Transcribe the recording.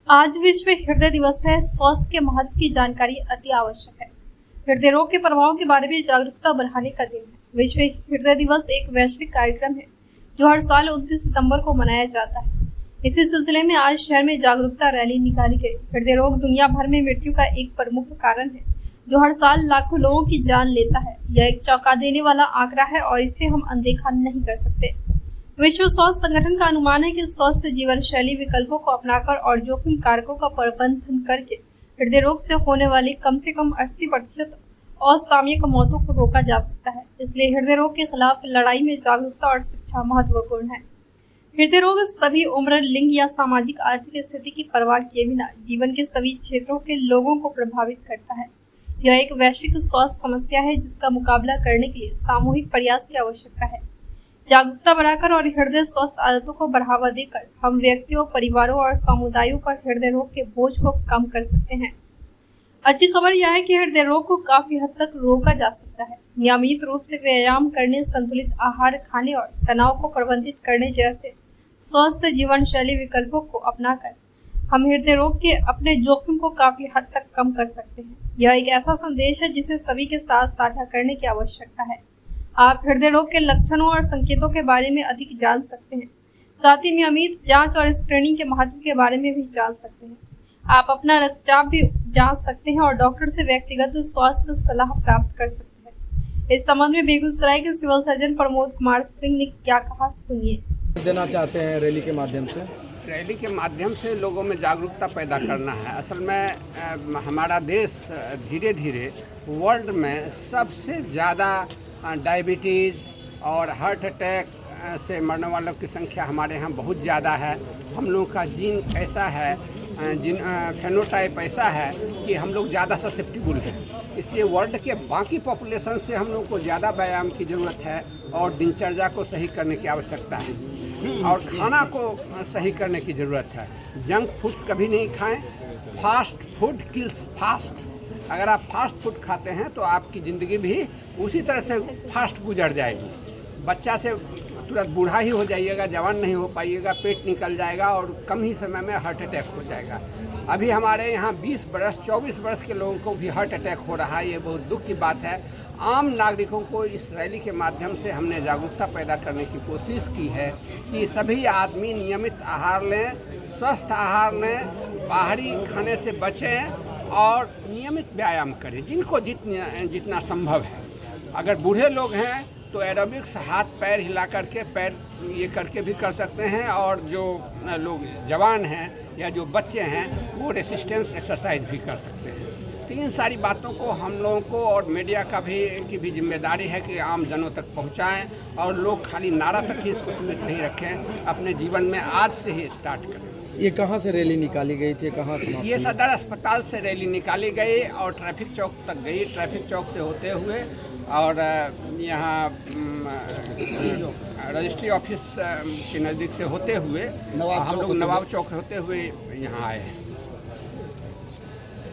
आज विश्व हृदय दिवस है। स्वास्थ्य के महत्व की जानकारी अति आवश्यक है। हृदय रोग के प्रभाव के बारे में जागरूकता बढ़ाने का दिन है। विश्व हृदय दिवस एक वैश्विक कार्यक्रम है जो हर साल 29 सितंबर को मनाया जाता है। इसी सिलसिले में आज शहर में जागरूकता रैली निकाली गई। हृदय रोग दुनिया भर में मृत्यु का एक प्रमुख कारण है जो हर साल लाखों लोगों की जान लेता है। यह एक चौंका देने वाला आंकड़ा है और इसे हम अनदेखा नहीं कर सकते। विश्व स्वास्थ्य संगठन का अनुमान है कि स्वस्थ जीवन शैली विकल्पों को अपनाकर और जोखिम कारकों का प्रबंधन करके हृदय रोग से होने वाली कम से कम 80% असामयिक मौतों को रोका जा सकता है। इसलिए हृदय रोग के खिलाफ लड़ाई में जागरूकता और शिक्षा महत्वपूर्ण है। हृदय रोग सभी उम्र, लिंग या सामाजिक आर्थिक स्थिति की परवाह किए बिना जीवन के सभी क्षेत्रों के लोगों को प्रभावित करता है। यह एक वैश्विक स्वास्थ्य समस्या है जिसका मुकाबला करने के लिए सामूहिक प्रयास की आवश्यकता है। जागरूकता बढ़ाकर और हृदय स्वस्थ आदतों को बढ़ावा देकर हम व्यक्तियों, परिवारों और समुदायों पर हृदय रोग के बोझ को कम कर सकते हैं। अच्छी खबर यह है कि हृदय रोग को काफी हद तक रोका जा सकता है। नियमित रूप से व्यायाम करने, संतुलित आहार खाने और तनाव को प्रबंधित करने जैसे स्वस्थ जीवन शैली विकल्पों को अपनाकर हम हृदय रोग के अपने जोखिम को काफी हद तक कम कर सकते हैं। यह एक ऐसा संदेश है जिसे सभी के साथ साझा करने की आवश्यकता है। आप हृदय रोग के लक्षणों और संकेतों के बारे में अधिक जान सकते हैं। साथ ही नियमित जांच और स्क्रीनिंग के महत्व के बारे में भी जान सकते हैं। आप अपना रक्तचाप भी जांच सकते हैं और डॉक्टर से व्यक्तिगत स्वास्थ्य सलाह प्राप्त कर सकते हैं। इस संबंध में बेगूसराय के सिविल सर्जन प्रमोद कुमार सिंह ने क्या कहा, सुनिए। देना चाहते हैं रैली के माध्यम से? रैली के माध्यम से लोगों में जागरूकता पैदा करना है। असल में हमारा देश धीरे धीरे वर्ल्ड में सबसे ज़्यादा डायबिटीज़ और हार्ट अटैक से मरने वालों की संख्या हमारे यहाँ बहुत ज़्यादा है। हम लोग का जीन ऐसा है, फेनोटाइप ऐसा है कि हम लोग ज़्यादा ससेप्टिबल हैं। इसलिए वर्ल्ड के बाकी पॉपुलेशन से हम लोग को ज़्यादा व्यायाम की ज़रूरत है और दिनचर्या को सही करने की आवश्यकता है और खाना को सही करने की ज़रूरत है। जंक फूड्स कभी नहीं खाएं। Fast food kills fast. अगर आप फास्ट फूड खाते हैं तो आपकी ज़िंदगी भी उसी तरह से फास्ट गुजर जाएगी। बच्चा से तुरंत बूढ़ा ही हो जाइएगा, जवान नहीं हो पाइएगा, पेट निकल जाएगा और कम ही समय में हार्ट अटैक हो जाएगा। अभी हमारे यहाँ 20 बरस 24 बरस के लोगों को भी हार्ट अटैक हो रहा है। ये बहुत दुख की बात है। आम नागरिकों को इस रैली के माध्यम से हमने जागरूकता पैदा करने की कोशिश की है कि सभी आदमी नियमित आहार लें, स्वस्थ आहार लें, बाहरी खाने से बचें और नियमित व्यायाम करें जिनको जितना संभव है। अगर बूढ़े लोग हैं तो एरोबिक्स हाथ पैर हिला करके, पैर ये करके भी कर सकते हैं और जो लोग जवान हैं या जो बच्चे हैं वो रेसिस्टेंस एक्सरसाइज भी कर सकते हैं। तो इन सारी बातों को हम लोगों को और मीडिया की भी जिम्मेदारी है कि आम जनों तक पहुंचाएं और लोग खाली नारा तक ही इसको सीमित नहीं रखें, अपने जीवन में आज से ही स्टार्ट करें। ये कहाँ से रैली निकाली गई थी, कहाँ समाप्त? ये सदर अस्पताल से रैली निकाली गई और ट्रैफिक चौक तक गई। ट्रैफिक चौक से होते हुए और यहाँ रजिस्ट्री ऑफिस के नज़दीक से होते हुए हम लोग नवाब चौक होते हुए यहाँ आए हैं।